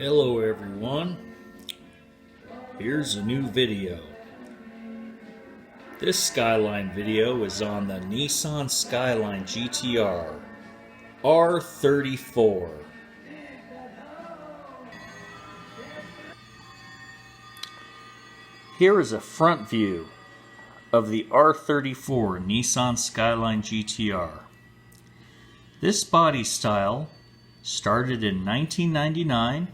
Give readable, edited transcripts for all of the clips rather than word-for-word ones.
Hello everyone, here's a new video. This Skyline video is on the Nissan Skyline Gtr R34. Here is a front view of the R34 Nissan Skyline Gtr. This body style started in 1999.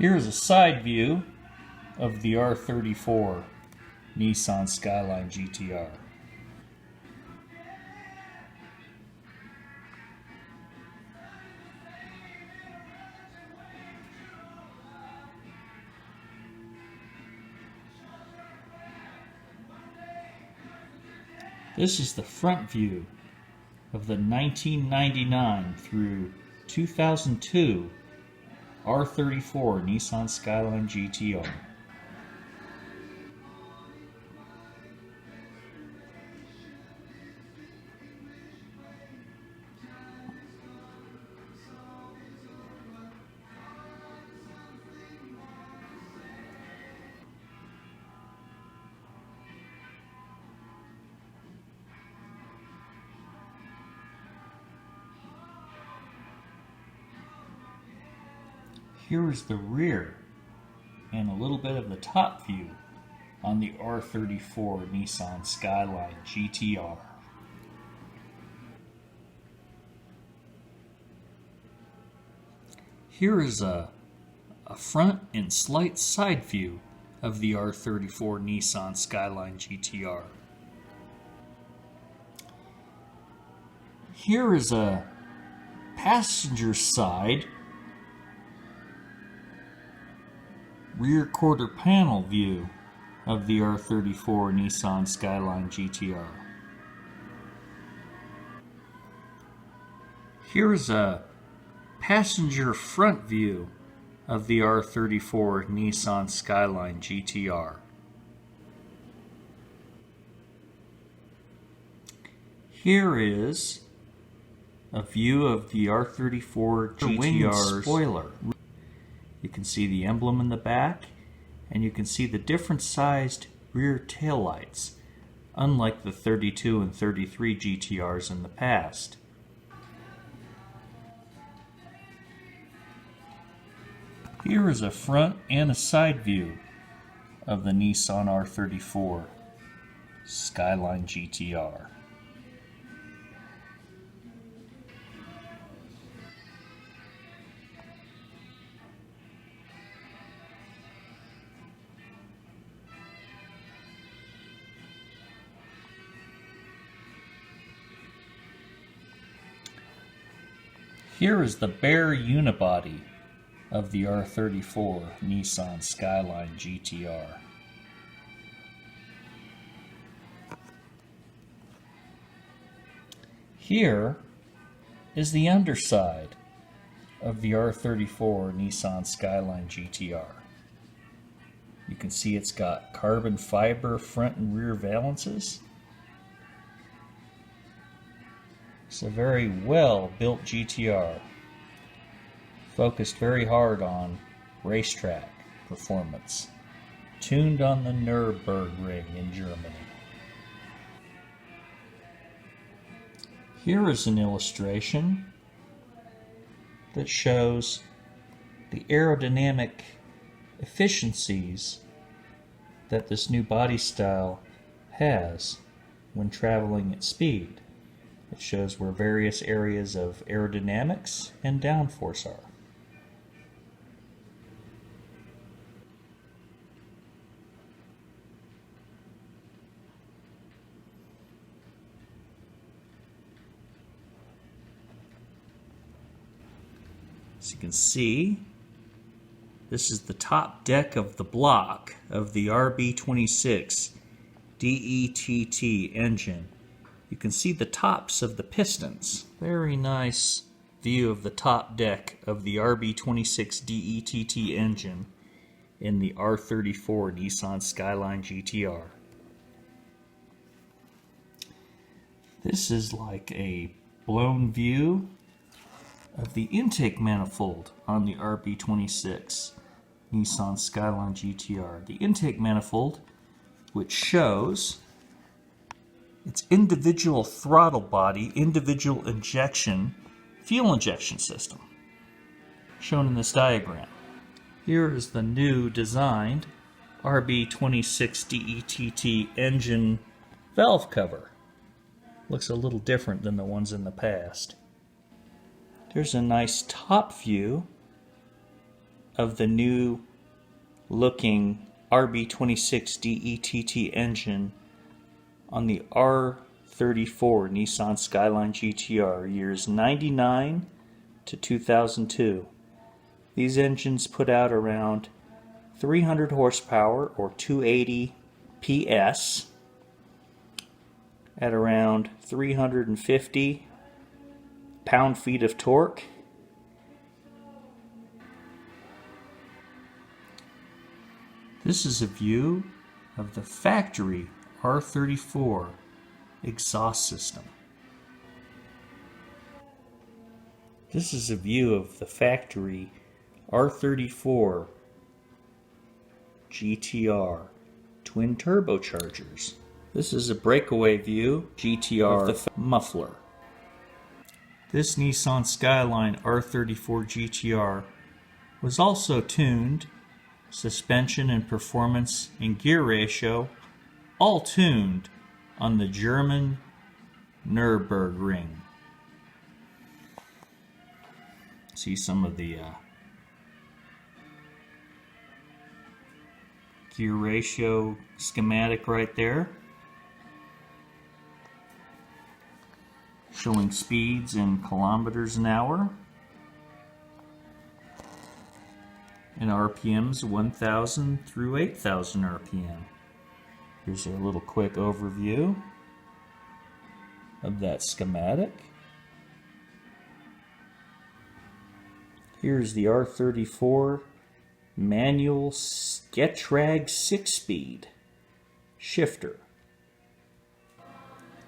Here's a side view of the R34 Nissan Skyline Gtr. This is the front view of the 1999 through 2002 R34 Nissan Skyline Gtr. Here is the rear and a little bit of the top view on the R34 Nissan Skyline Gtr. Here is a front and slight side view of the R34 Nissan Skyline Gtr. Here is a passenger side rear quarter panel view of the R34 Nissan Skyline Gtr. Here is a passenger front view of the R34 Nissan Skyline Gtr. Here is a view of the R34 GTR's spoiler. You can see the emblem in the back, and you can see the different sized rear taillights, unlike the 32 and 33 GTRs in the past. Here is a front and a side view of the Nissan R34 Skyline GTR. Here is the bare unibody of the R34 Nissan Skyline GTR. Here is the underside of the R34 Nissan Skyline GTR. You can see it's got carbon fiber front and rear valances. It's a very well built GTR, focused very hard on racetrack performance, tuned on the Nürburgring in Germany. Here is an illustration that shows the aerodynamic efficiencies that this new body style has when traveling at speed. It shows where various areas of aerodynamics and downforce are. As you can see, this is the top deck of the block of the RB26 DETT engine you can see the tops of the pistons. Very nice view of the top deck of the RB26 DETT engine in the R34 Nissan Skyline Gtr. This is like a blown view of the intake manifold on the RB26 Nissan Skyline Gtr. The intake manifold, which shows its individual throttle body, individual fuel injection system, shown in this diagram. Here is the new designed RB26 DETT engine valve cover. Looks a little different than the ones in the past. There's a nice top view of the new looking RB26 DETT engine on the R34 Nissan Skyline Gtr, years 99 to 2002. These engines put out around 300 horsepower or 280 PS at around 350 pound-feet of torque. This is a view of the factory R34 exhaust system. This is a view of the factory R34 GTR twin turbochargers. This is a breakaway view GTR of the muffler. This Nissan Skyline R34 GTR was also tuned, suspension and performance and gear ratio, all tuned on the German Nürburgring. See some of the gear ratio schematic right there, showing speeds in kilometers an hour and RPMs 1,000 through 8,000 RPM. Here's a little quick overview of that schematic. Here's the R34 manual Getrag 6-speed shifter.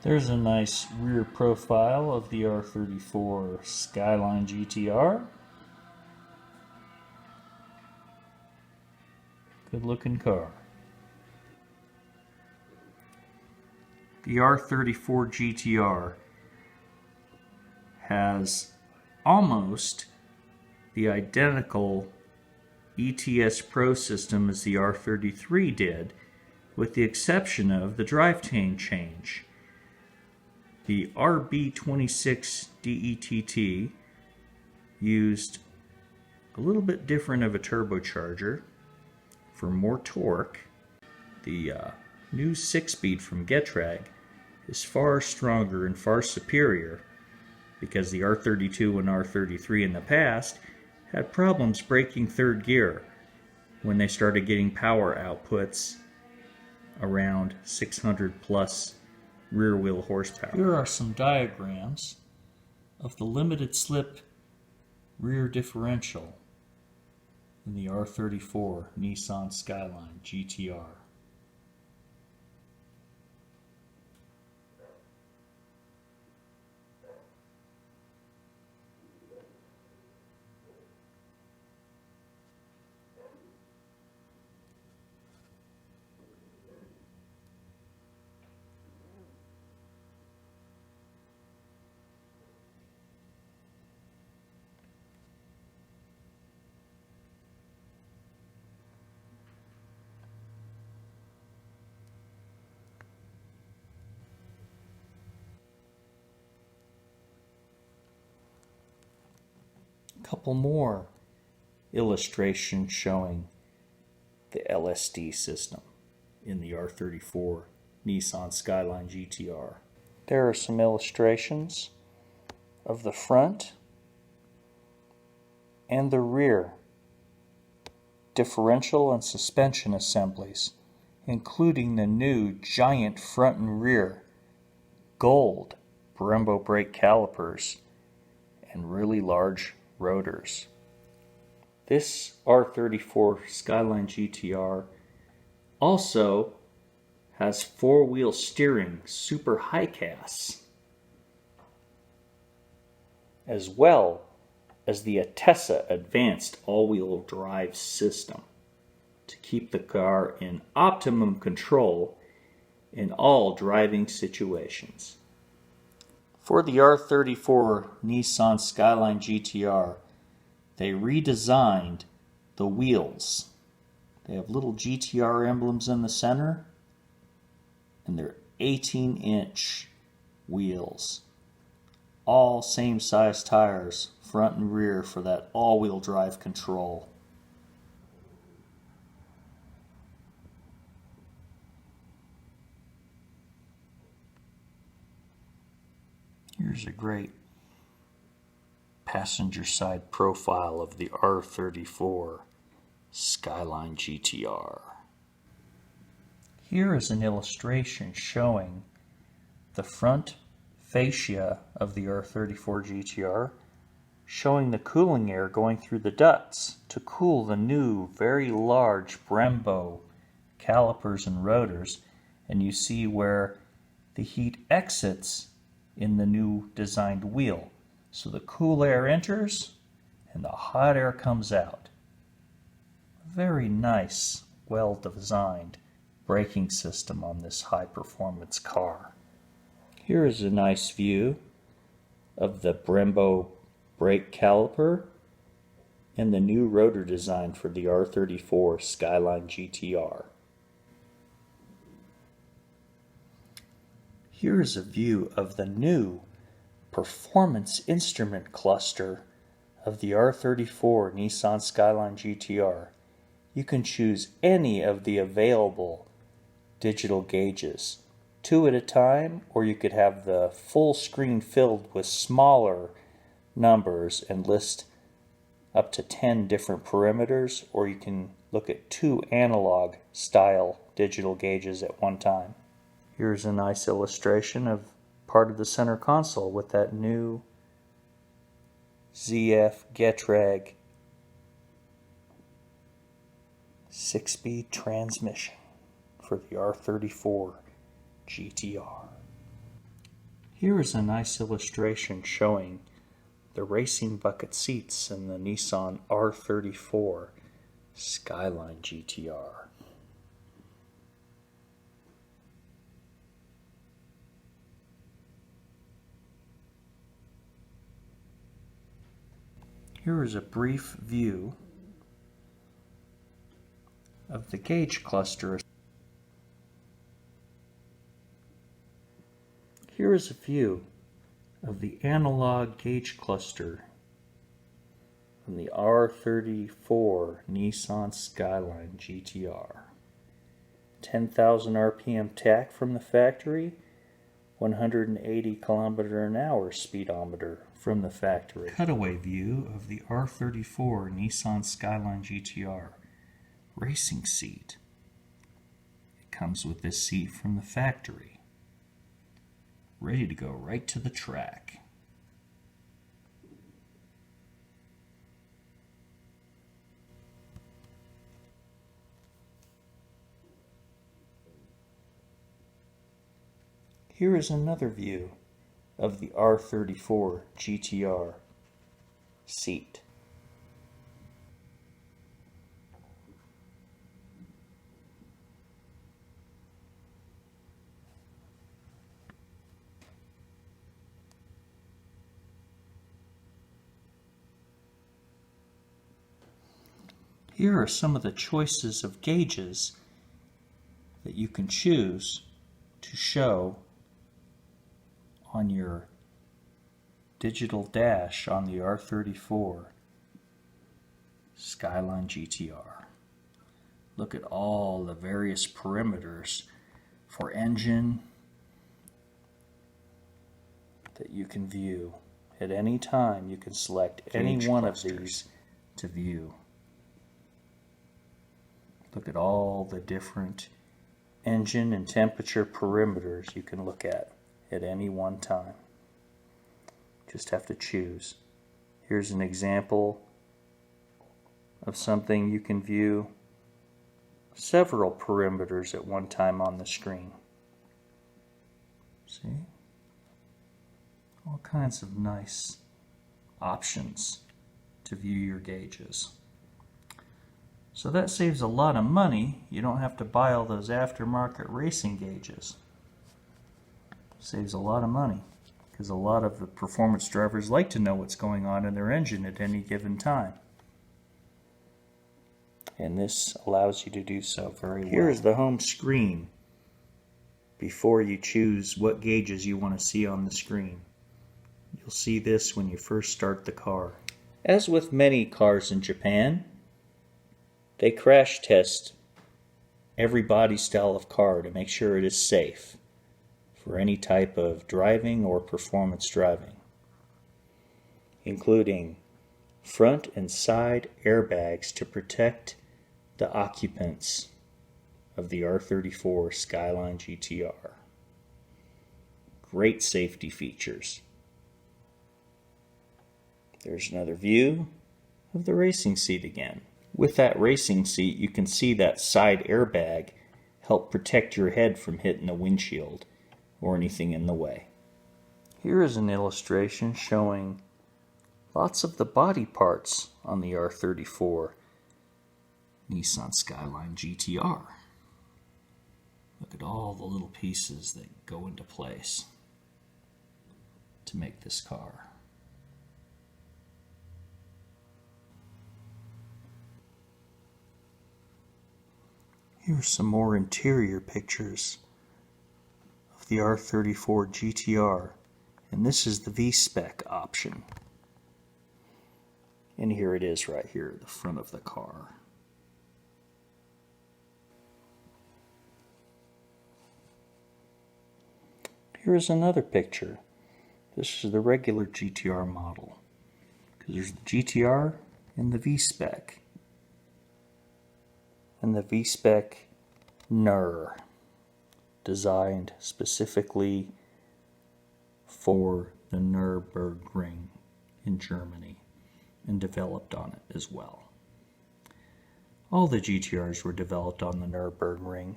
There's a nice rear profile of the R34 Skyline GTR. Good looking car. The R34 GTR has almost the identical ETS Pro system as the R33 did, with the exception of the drivetrain change. The RB26 DETT used a little bit different of a turbocharger for more torque. The new 6-speed from Getrag is far stronger and far superior because the R32 and R33 in the past had problems braking third gear when they started getting power outputs around 600 plus rear wheel horsepower. Here are some diagrams of the limited slip rear differential in the R34 Nissan Skyline GTR. Couple more illustrations showing the LSD system in the R34 Nissan Skyline GTR. There are some illustrations of the front and the rear differential and suspension assemblies, including the new giant front and rear gold Brembo brake calipers and really large rotors. This R34 Skyline Gtr also has four-wheel steering super high-cast, as well as the Atessa advanced all-wheel drive system to keep the car in optimum control in all driving situations. For the R34 Nissan Skyline Gtr, they redesigned the wheels. They have little GTR emblems in the center, and they're 18-inch wheels. All same size tires, front and rear, for that all-wheel drive control. Here's a great passenger side profile of the R34 Skyline Gtr. Here is an illustration showing the front fascia of the R34 Gtr, showing the cooling air going through the ducts to cool the new very large Brembo calipers and rotors, and you see where the heat exits in the new designed wheel. So the cool air enters and the hot air comes out. Very nice, well-designed braking system on this high-performance car. Here is a nice view of the Brembo brake caliper and the new rotor design for the R34 Skyline Gtr. Here is a view of the new performance instrument cluster of the R34 Nissan Skyline Gtr. You can choose any of the available digital gauges, 2 at a time, or you could have the full screen filled with smaller numbers and list up to 10 different parameters, or you can look at 2 analog style digital gauges at one time. Here's a nice illustration of part of the center console with that new ZF Getrag 6-speed transmission for the R34 Gtr. Here is a nice illustration showing the racing bucket seats in the Nissan R34 Skyline Gtr. Here is a brief view of the gauge cluster. Here is a view of the analog gauge cluster on the R34 Nissan Skyline Gtr. 10,000 RPM tach from the factory, 180 km/h speedometer from the factory. Cutaway view of the R34 Nissan Skyline Gtr racing seat. It comes with this seat from the factory, ready to go right to the track. Here is another view of the R34 Gtr seat. Here are some of the choices of gauges that you can choose to show on your digital dash on the R34 Skyline Gtr. Look at all the various parameters for engine that you can view. At any time you can select any one of these to view. Look at all the different engine and temperature parameters you can look at at any one time. Just have to choose. Here's an example of something you can view several perimeters at one time on the screen. See? All kinds of nice options to view your gauges. So that saves a lot of money. You don't have to buy all those aftermarket racing gauges. Saves a lot of money because a lot of the performance drivers like to know what's going on in their engine at any given time. And this allows you to do so very well. Here's the home screen before you choose what gauges you want to see on the screen. You'll see this when you first start the car. As with many cars in Japan, they crash test every body style of car to make sure it is safe for any type of driving or performance driving, including front and side airbags to protect the occupants of the R34 Skyline Gtr. Great safety features. There's another view of the racing seat again. With that racing seat, you can see that side airbag help protect your head from hitting the windshield or anything in the way. Here is an illustration showing lots of the body parts on the R34 Nissan Skyline Gtr. Look at all the little pieces that go into place to make this car. Here are some more interior pictures of the R34 Gtr, and this is the V-Spec option. And here it is right here at the front of the car. Here's another picture. This is the regular GTR model, because there's the GTR and the V-Spec. And the V-Spec NR, designed specifically for the Nürburgring in Germany and developed on it as well. All the GTRs were developed on the Nürburgring,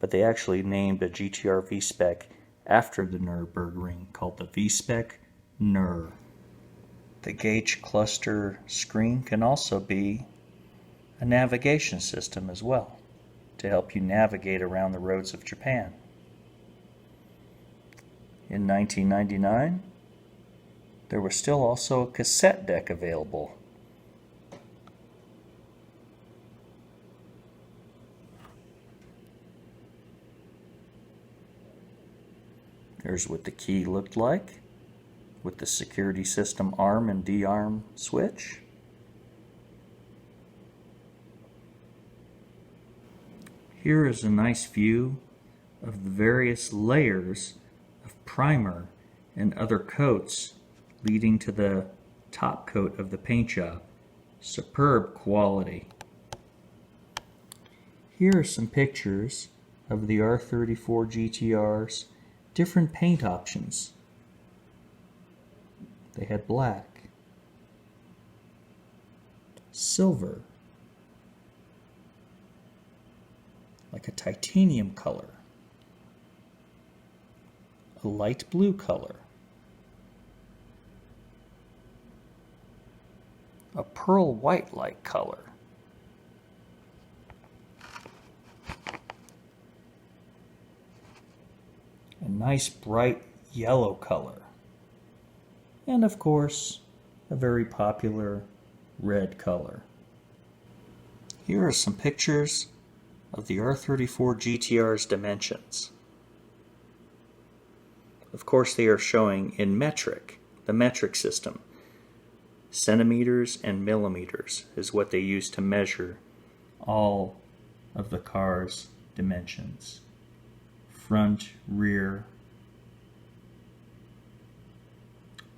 but they actually named a GTR V-Spec after the Nürburgring called the V-Spec NR. The gauge cluster screen can also be a navigation system as well to help you navigate around the roads of Japan. In 1999, there was still also a cassette deck available. There's what the key looked like with the security system arm and D-arm switch. Here is a nice view of the various layers of primer and other coats leading to the top coat of the paint job. Superb quality. Here are some pictures of the R34 GTR's different paint options. They had black, silver, like a titanium color, a light blue color, a pearl white-like color, a nice bright yellow color, and of course a very popular red color. Here are some pictures of the R34 GTR's dimensions. Of course, they are showing in metric, the metric system. Centimeters and millimeters is what they use to measure all of the car's dimensions. Front, rear,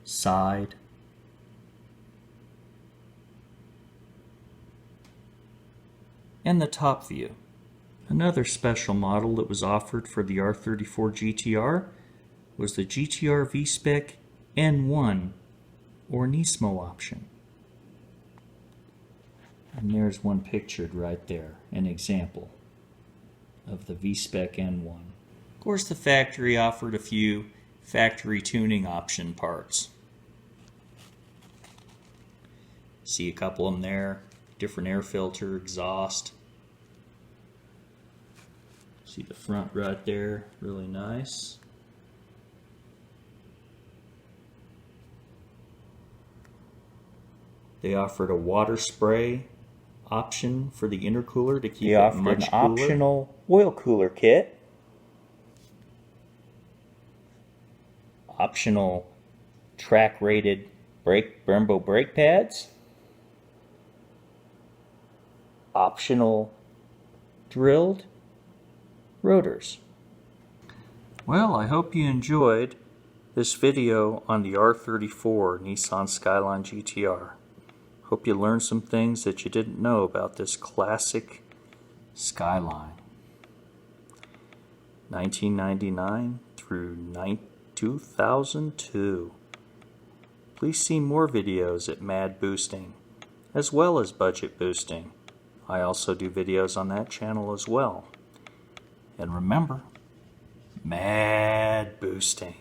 side, and the top view. Another special model that was offered for the R34 GTR was the GTR V-Spec N1 or Nismo option. And there's one pictured right there, an example of the V-Spec N1. Of course, the factory offered a few factory tuning option parts. See a couple of them there, different air filter, exhaust. See the front right there, really nice. They offered a water spray option for the intercooler to keep it much cooler. An optional oil cooler kit. Optional track-rated Brembo brake pads. Optional drilled rotors. Well, I hope you enjoyed this video on the R34 Nissan Skyline Gtr. Hope you learned some things that you didn't know about this classic Skyline. 1999 through 2002. Please see more videos at Mad Boosting, as well as Budget Boosting. I also do videos on that channel as well. And remember, Mad Boosting.